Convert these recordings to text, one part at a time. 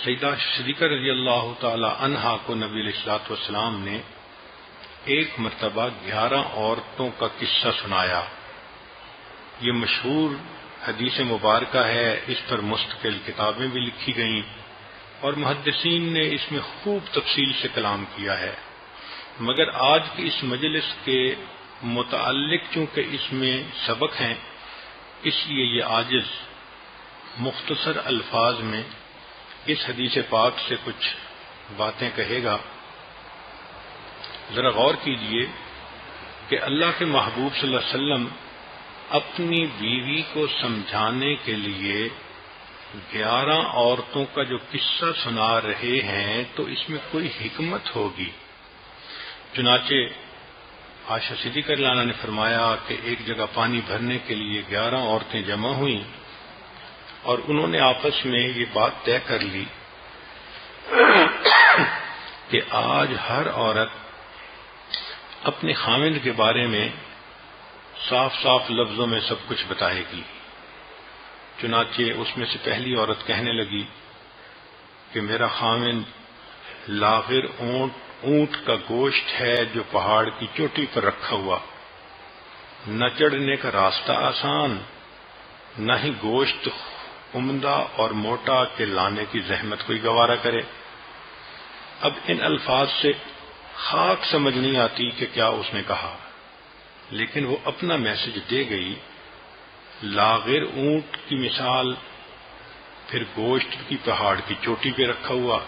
سیدہ صدیقہ رضی اللہ تعالی عنہا کو نبی علیہ الصلوۃ والسلام نے ایک مرتبہ 11 عورتوں کا قصہ سنایا۔ یہ مشہور حدیث مبارکہ ہے، اس پر مستقل کتابیں بھی لکھی گئیں اور محدثین نے اس میں خوب تفصیل سے کلام کیا ہے، مگر آج کی اس مجلس کے متعلق چونکہ اس میں سبق ہیں، اس لیے یہ عاجز مختصر الفاظ میں اس حدیث پاک سے کچھ باتیں کہے گا۔ ذرا غور کیجئے کہ اللہ کے محبوب صلی اللہ علیہ وسلم اپنی بیوی کو سمجھانے کے لیے 11 عورتوں کا جو قصہ سنا رہے ہیں تو اس میں کوئی حکمت ہوگی۔ چنانچہ عائشہ صدیقہ رضی اللہ عنہا نے فرمایا کہ ایک جگہ پانی بھرنے کے لیے 11 عورتیں جمع ہوئیں اور انہوں نے آپس میں یہ بات طے کر لی کہ آج ہر عورت اپنے خاوند کے بارے میں صاف صاف لفظوں میں سب کچھ بتائے گی۔ چنانچہ اس میں سے پہلی عورت کہنے لگی کہ میرا خاوند لاغر اونٹ کا گوشت ہے جو پہاڑ کی چوٹی پر رکھا ہوا، نہ چڑھنے کا راستہ آسان، نہ ہی گوشت عمدہ اور موٹا کہ لانے کی زحمت کوئی گوارا کرے۔ اب ان الفاظ سے خاک سمجھ نہیں آتی کہ کیا اس نے کہا، لیکن وہ اپنا میسج دے گئی۔ لاغر اونٹ کی مثال، پھر گوشت کی پہاڑ کی چوٹی پہ رکھا ہوا،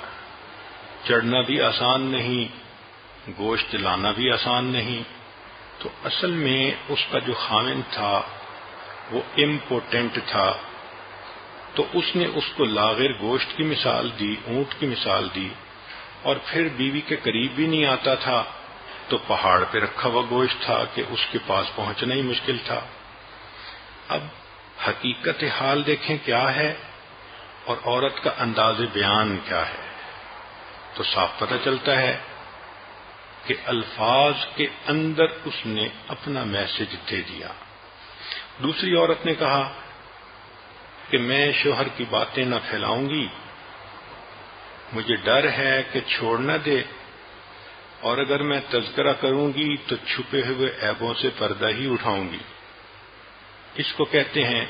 چڑھنا بھی آسان نہیں، گوشت لانا بھی آسان نہیں۔ تو اصل میں اس کا جو خاوند تھا وہ امپوٹنٹ تھا، تو اس نے اس کو لاغر گوشت کی مثال دی، اونٹ کی مثال دی، اور پھر بیوی کے قریب بھی نہیں آتا تھا تو پہاڑ پہ رکھا ہوا گوشت تھا کہ اس کے پاس پہنچنا ہی مشکل تھا۔ اب حقیقت حال دیکھیں کیا ہے اور عورت کا انداز بیان کیا ہے، تو صاف پتہ چلتا ہے کہ الفاظ کے اندر اس نے اپنا میسج دے دیا۔ دوسری عورت نے کہا کہ میں شوہر کی باتیں نہ پھیلاؤں گی، مجھے ڈر ہے کہ چھوڑ نہ دے، اور اگر میں تذکرہ کروں گی تو چھپے ہوئے عیبوں سے پردہ ہی اٹھاؤں گی۔ اس کو کہتے ہیں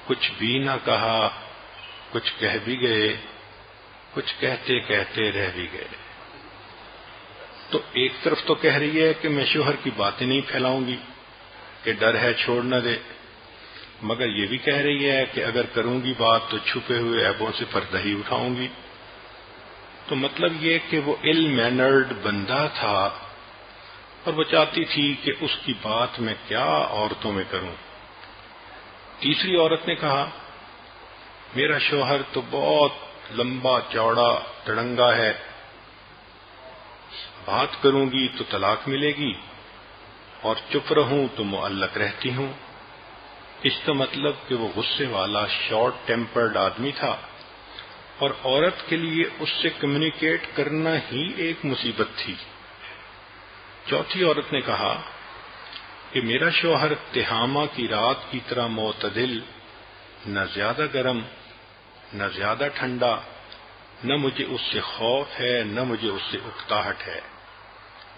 کچھ بھی نہ کہا، کچھ کہہ بھی گئے، کچھ کہتے کہتے رہ بھی گئے۔ تو ایک طرف تو کہہ رہی ہے کہ میں شوہر کی باتیں نہیں پھیلاؤں گی کہ ڈر ہے چھوڑ نہ دے، مگر یہ بھی کہہ رہی ہے کہ اگر کروں گی بات تو چھپے ہوئے عیبوں سے پردہ ہی اٹھاؤں گی۔ تو مطلب یہ کہ وہ ایل مینرڈ بندہ تھا اور وہ چاہتی تھی کہ اس کی بات میں کیا عورتوں میں کروں۔ تیسری عورت نے کہا میرا شوہر تو بہت لمبا چوڑا تڑنگا ہے، بات کروں گی تو طلاق ملے گی اور چپ رہوں تو معلق رہتی ہوں۔ اس کا مطلب کہ وہ غصے والا شارٹ ٹیمپرڈ آدمی تھا اور عورت کے لیے اس سے کمیونیکیٹ کرنا ہی ایک مصیبت تھی۔ چوتھی عورت نے کہا کہ میرا شوہر تہامہ کی رات کی طرح معتدل، نہ زیادہ گرم نہ زیادہ ٹھنڈا، نہ مجھے اس سے خوف ہے نہ مجھے اس سے اکتاہٹ ہے۔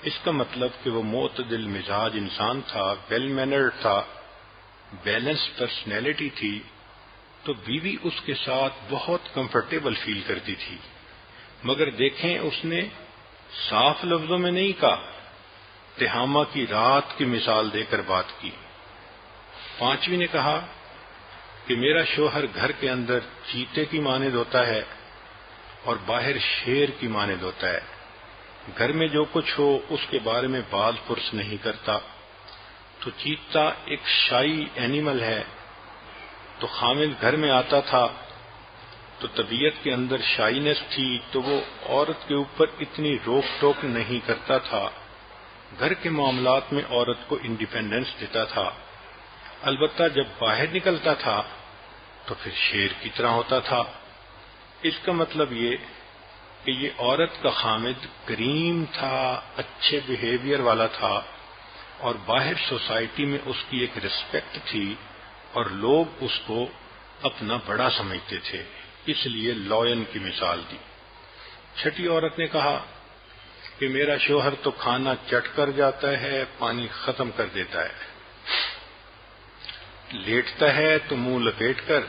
اس کا مطلب کہ وہ معتدل مزاج انسان تھا، ویل مینرڈ تھا، بیلنس پرسنالٹی تھی، تو بیوی اس کے ساتھ بہت کمفرٹیبل فیل کرتی تھی۔ مگر دیکھیں اس نے صاف لفظوں میں نہیں کہا، تہامہ کی رات کی مثال دے کر بات کی۔ پانچویں نے کہا کہ میرا شوہر گھر کے اندر چیتے کی مانند ہوتا ہے اور باہر شیر کی مانند ہوتا ہے، گھر میں جو کچھ ہو اس کے بارے میں باز پرس نہیں کرتا۔ تو چیتا ایک شائی اینیمل ہے، تو خامد گھر میں آتا تھا تو طبیعت کے اندر شائنس تھی، تو وہ عورت کے اوپر اتنی روک ٹوک نہیں کرتا تھا، گھر کے معاملات میں عورت کو انڈیپینڈنس دیتا تھا۔ البتہ جب باہر نکلتا تھا تو پھر شیر کی طرح ہوتا تھا۔ اس کا مطلب یہ کہ یہ عورت کا خامد کریم تھا، اچھے بیہیویئر والا تھا، اور باہر سوسائٹی میں اس کی ایک رسپیکٹ تھی اور لوگ اس کو اپنا بڑا سمجھتے تھے، اس لیے لائن کی مثال دی۔ چھٹی عورت نے کہا کہ میرا شوہر تو کھانا چٹ کر جاتا ہے، پانی ختم کر دیتا ہے، لیٹتا ہے تو منہ لپیٹ کر،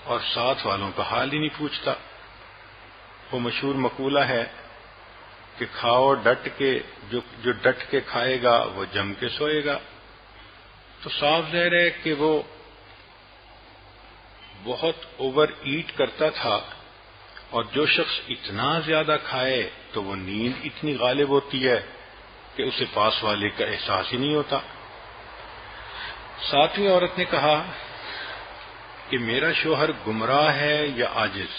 اور ساتھ والوں کا حال ہی نہیں پوچھتا۔ وہ مشہور مقولہ ہے کہ کھاؤ ڈٹ کے، جو ڈٹ کے کھائے گا وہ جم کے سوئے گا۔ تو صاف ظاہر ہے کہ وہ بہت اوور ایٹ کرتا تھا، اور جو شخص اتنا زیادہ کھائے تو وہ نیند اتنی غالب ہوتی ہے کہ اسے پاس والے کا احساس ہی نہیں ہوتا۔ ساتویں عورت نے کہا کہ میرا شوہر گمراہ ہے یا عاجز،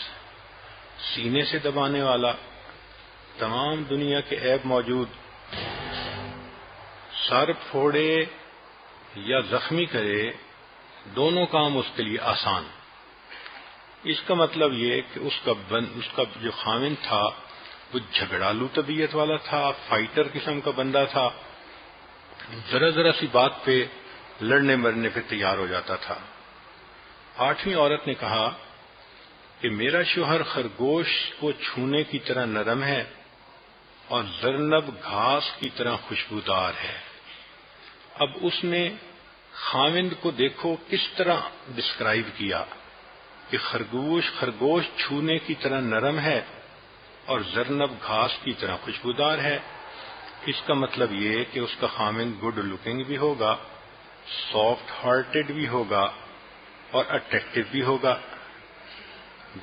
سینے سے دبانے والا، تمام دنیا کے عیب موجود، سر پھوڑے یا زخمی کرے، دونوں کام اس کے لیے آسان۔ اس کا مطلب یہ کہ اس کا جو خاوند تھا وہ جھگڑالو طبیعت والا تھا، فائٹر قسم کا بندہ تھا، ذرا ذرا سی بات پہ لڑنے مرنے پہ تیار ہو جاتا تھا۔ آٹھویں عورت نے کہا کہ میرا شوہر خرگوش کو چھونے کی طرح نرم ہے اور زرنب گھاس کی طرح خوشبودار ہے۔ اب اس نے خاوند کو دیکھو کس طرح ڈسکرائب کیا کہ خرگوش چھونے کی طرح نرم ہے اور زرنب گھاس کی طرح خوشبودار ہے۔ اس کا مطلب یہ کہ اس کا خاوند گڈ لکنگ بھی ہوگا، سافٹ ہارٹڈ بھی ہوگا اور اٹریکٹو بھی ہوگا۔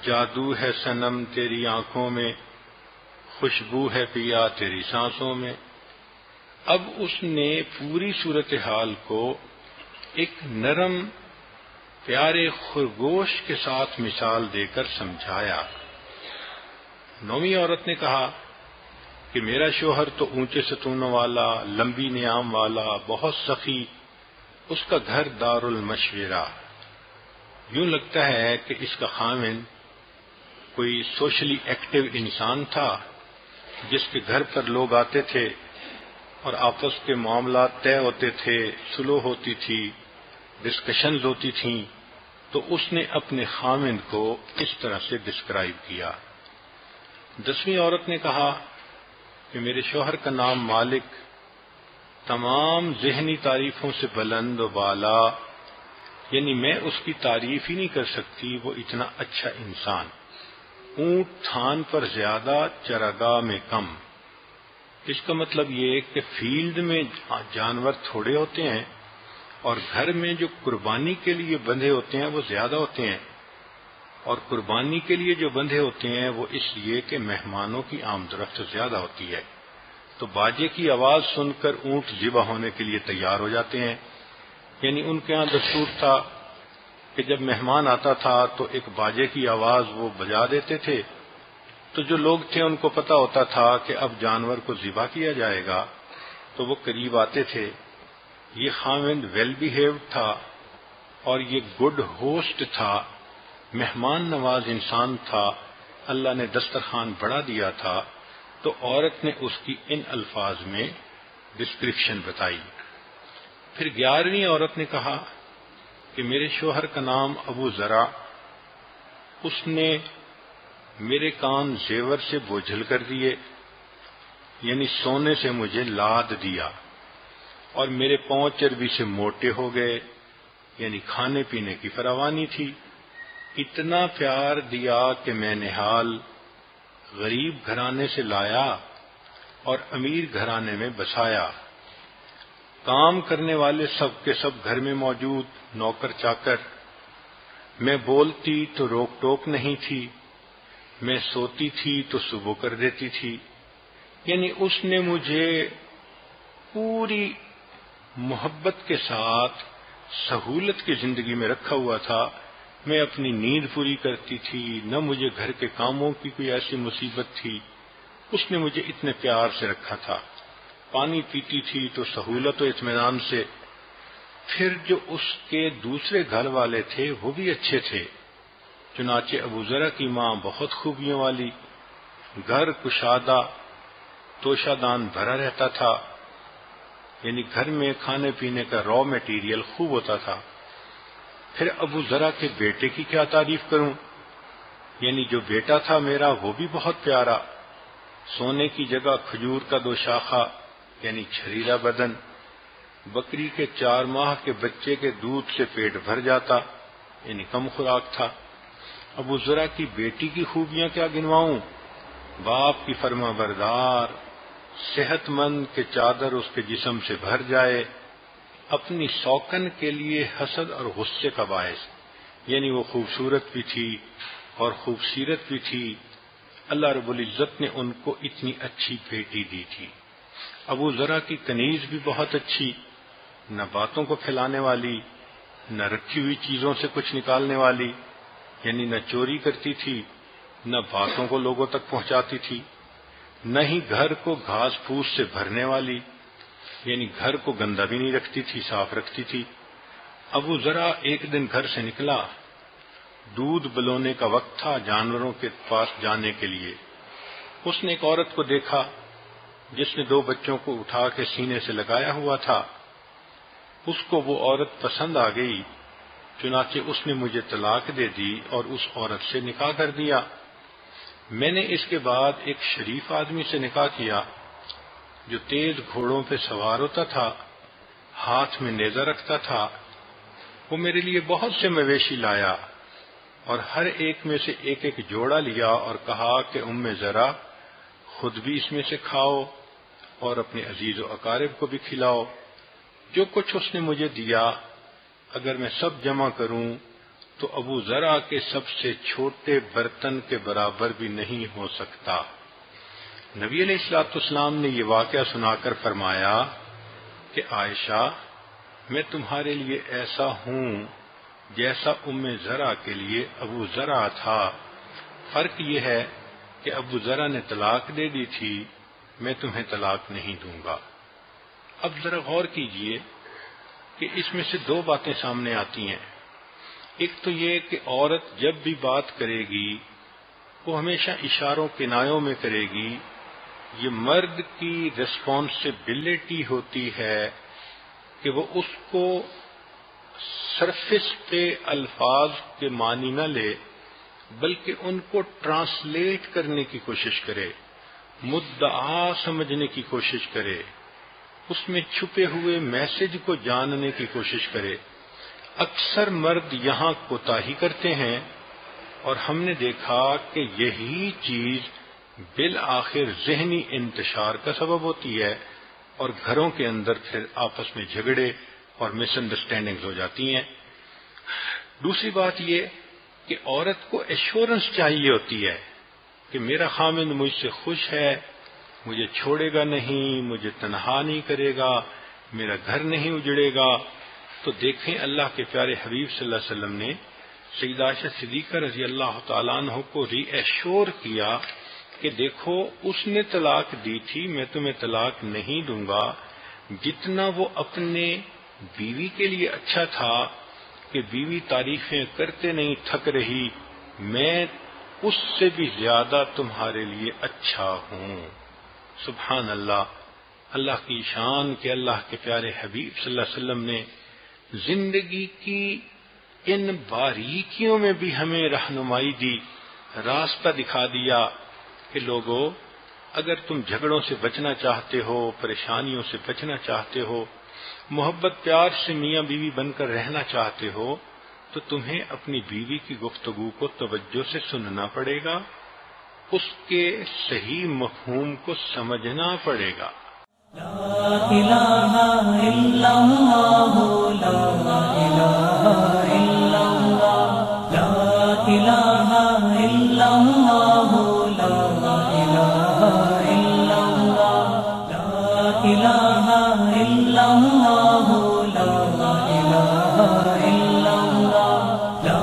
جادو ہے صنم تیری آنکھوں میں، خوشبو ہے پیا تیری سانسوں میں۔ اب اس نے پوری صورتحال کو ایک نرم پیارے خرگوش کے ساتھ مثال دے کر سمجھایا۔ نویں عورت نے کہا کہ میرا شوہر تو اونچے ستونوں والا، لمبی نیام والا، بہت سخی، اس کا گھر دار المشورہ۔ یوں لگتا ہے کہ اس کا خاوند کوئی سوشلی ایکٹیو انسان تھا جس کے گھر پر لوگ آتے تھے اور آپس کے معاملات طے ہوتے تھے، سلو ہوتی تھی، ڈسکشنز ہوتی تھیں، تو اس نے اپنے خاوند کو اس طرح سے ڈسکرائب کیا۔ 10ویں عورت نے کہا کہ میرے شوہر کا نام مالک، تمام ذہنی تعریفوں سے بلند و بالا، یعنی میں اس کی تعریف ہی نہیں کر سکتی، وہ اتنا اچھا انسان، اونٹ تھان پر زیادہ چراگاہ میں کم۔ اس کا مطلب یہ کہ فیلڈ میں جانور تھوڑے ہوتے ہیں اور گھر میں جو قربانی کے لیے بندھے ہوتے ہیں وہ زیادہ ہوتے ہیں، اور قربانی کے لیے جو بندھے ہوتے ہیں وہ اس لیے کہ مہمانوں کی آمد و رفت زیادہ ہوتی ہے، تو باجے کی آواز سن کر اونٹ ذبح ہونے کے لیے تیار ہو جاتے ہیں۔ یعنی ان کے ہاں دستور تھا کہ جب مہمان آتا تھا تو ایک باجے کی آواز وہ بجا دیتے تھے، تو جو لوگ تھے ان کو پتا ہوتا تھا کہ اب جانور کو ذبح کیا جائے گا، تو وہ قریب آتے تھے۔ یہ خاوند ویل بیہیوڈ تھا اور یہ گڈ ہوسٹ تھا، مہمان نواز انسان تھا، اللہ نے دسترخوان بڑھا دیا تھا، تو عورت نے اس کی ان الفاظ میں ڈسکرپشن بتائی۔ پھر 11ویں عورت نے کہا کہ میرے شوہر کا نام ابو ذرا، اس نے میرے کان زیور سے بوجھل کر دیے، یعنی سونے سے مجھے لاد دیا، اور میرے پاؤں چربی سے موٹے ہو گئے، یعنی کھانے پینے کی فراوانی تھی۔ اتنا پیار دیا کہ میں نہال غریب گھرانے سے لایا اور امیر گھرانے میں بسایا۔ کام کرنے والے سب کے سب گھر میں موجود، نوکر چاکر۔ میں بولتی تو روک ٹوک نہیں تھی، میں سوتی تھی تو صبح کر دیتی تھی۔ یعنی اس نے مجھے پوری محبت کے ساتھ سہولت کی زندگی میں رکھا ہوا تھا۔ میں اپنی نیند پوری کرتی تھی، نہ مجھے گھر کے کاموں کی کوئی ایسی مصیبت تھی، اس نے مجھے اتنے پیار سے رکھا تھا۔ پانی پیتی تھی تو سہولت و اطمینان سے۔ پھر جو اس کے دوسرے گھر والے تھے وہ بھی اچھے تھے، چنانچہ ابو ذرا کی ماں بہت خوبیوں والی، گھر کشادہ، توشہ دان بھرا رہتا تھا، یعنی گھر میں کھانے پینے کا را میٹیریل خوب ہوتا تھا۔ پھر ابو ذرا کے بیٹے کی کیا تعریف کروں، یعنی جو بیٹا تھا میرا وہ بھی بہت پیارا، سونے کی جگہ کھجور کا 2 شاخہ یعنی چھریرا بدن، بکری کے 4 ماہ کے بچے کے دودھ سے پیٹ بھر جاتا یعنی کم خوراک تھا۔ ابو ذرا کی بیٹی کی خوبیاں کیا گنواؤں، باپ کی فرما بردار، صحت مند کہ چادر اس کے جسم سے بھر جائے، اپنی سوکن کے لیے حسد اور غصے کا باعث، یعنی وہ خوبصورت بھی تھی اور خوبصیرت بھی تھی، اللہ رب العزت نے ان کو اتنی اچھی بیٹی دی تھی۔ ابو ذرا کی کنیز بھی بہت اچھی، نہ باتوں کو پھیلانے والی، نہ رکھی ہوئی چیزوں سے کچھ نکالنے والی، یعنی نہ چوری کرتی تھی، نہ باتوں کو لوگوں تک پہنچاتی تھی، نہ ہی گھر کو گھاس پھوس سے بھرنے والی، یعنی گھر کو گندا بھی نہیں رکھتی تھی، صاف رکھتی تھی۔ ابو ذرا ایک دن گھر سے نکلا، دودھ بلونے کا وقت تھا جانوروں کے پاس جانے کے لیے۔ اس نے ایک عورت کو دیکھا جس نے 2 بچوں کو اٹھا کے سینے سے لگایا ہوا تھا۔ اس کو وہ عورت پسند آ گئی، چنانچہ اس نے مجھے طلاق دے دی اور اس عورت سے نکاح کر دیا۔ میں نے اس کے بعد ایک شریف آدمی سے نکاح کیا جو تیز گھوڑوں پہ سوار ہوتا تھا، ہاتھ میں نیزہ رکھتا تھا۔ وہ میرے لیے بہت سے مویشی لایا اور ہر ایک میں سے ایک ایک جوڑا لیا اور کہا کہ ذرا خود بھی اس میں سے کھاؤ اور اپنے عزیز و اقارب کو بھی کھلاؤ۔ جو کچھ اس نے مجھے دیا اگر میں سب جمع کروں تو ابو ذرا کے سب سے چھوٹے برتن کے برابر بھی نہیں ہو سکتا۔ نبی علیہ الصلوۃ والسلام نے یہ واقعہ سنا کر فرمایا کہ عائشہ، میں تمہارے لیے ایسا ہوں جیسا ذرا کے لیے ابو ذرا تھا، فرق یہ ہے کہ ابو ذرا نے طلاق دے دی تھی، میں تمہیں طلاق نہیں دوں گا۔ اب ذرا غور کیجئے کہ اس میں سے 2 باتیں سامنے آتی ہیں۔ ایک تو یہ کہ عورت جب بھی بات کرے گی وہ ہمیشہ اشاروں کنایوں میں کرے گی، یہ مرد کی ریسپانسبلٹی ہوتی ہے کہ وہ اس کو سرفس پہ الفاظ کے معنی نہ لے بلکہ ان کو ٹرانسلیٹ کرنے کی کوشش کرے، مدعا سمجھنے کی کوشش کرے، اس میں چھپے ہوئے میسج کو جاننے کی کوشش کرے۔ اکثر مرد یہاں کوتاہی کرتے ہیں اور ہم نے دیکھا کہ یہی چیز بالآخر ذہنی انتشار کا سبب ہوتی ہے اور گھروں کے اندر پھر آپس میں جھگڑے اور مس انڈرسٹینڈنگز ہو جاتی ہیں۔ دوسری بات یہ کہ عورت کو ایشورنس چاہیے ہوتی ہے کہ میرا خامند مجھ سے خوش ہے، مجھے چھوڑے گا نہیں، مجھے تنہا نہیں کرے گا، میرا گھر نہیں اجڑے گا۔ تو دیکھیں اللہ کے پیارے حبیب صلی اللہ علیہ وسلم نے سیدہ عائشہ صدیقہ رضی اللہ تعالیٰ عنہ کو ری ایشور کیا کہ دیکھو اس نے طلاق دی تھی، میں تمہیں طلاق نہیں دوں گا۔ جتنا وہ اپنے بیوی کے لیے اچھا تھا کہ بیوی تعریفیں کرتے نہیں تھک رہی، میں اس سے بھی زیادہ تمہارے لیے اچھا ہوں۔ سبحان اللہ، اللہ کی شان کہ اللہ کے پیارے حبیب صلی اللہ علیہ وسلم نے زندگی کی ان باریکیوں میں بھی ہمیں رہنمائی دی، راستہ دکھا دیا کہ لوگوں اگر تم جھگڑوں سے بچنا چاہتے ہو، پریشانیوں سے بچنا چاہتے ہو، محبت پیار سے میاں بیوی بن کر رہنا چاہتے ہو تو تمہیں اپنی بیوی کی گفتگو کو توجہ سے سننا پڑے گا، اس کے صحیح مفہوم کو سمجھنا پڑے گا۔ لا الہ الا اللہ، لا الہ الا اللہ، لا الہ الا اللہ، لا الہ الا اللہ، لا الہ الا اللہ، لا الہ الا اللہ، لا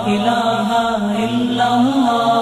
الہ الا اللہ۔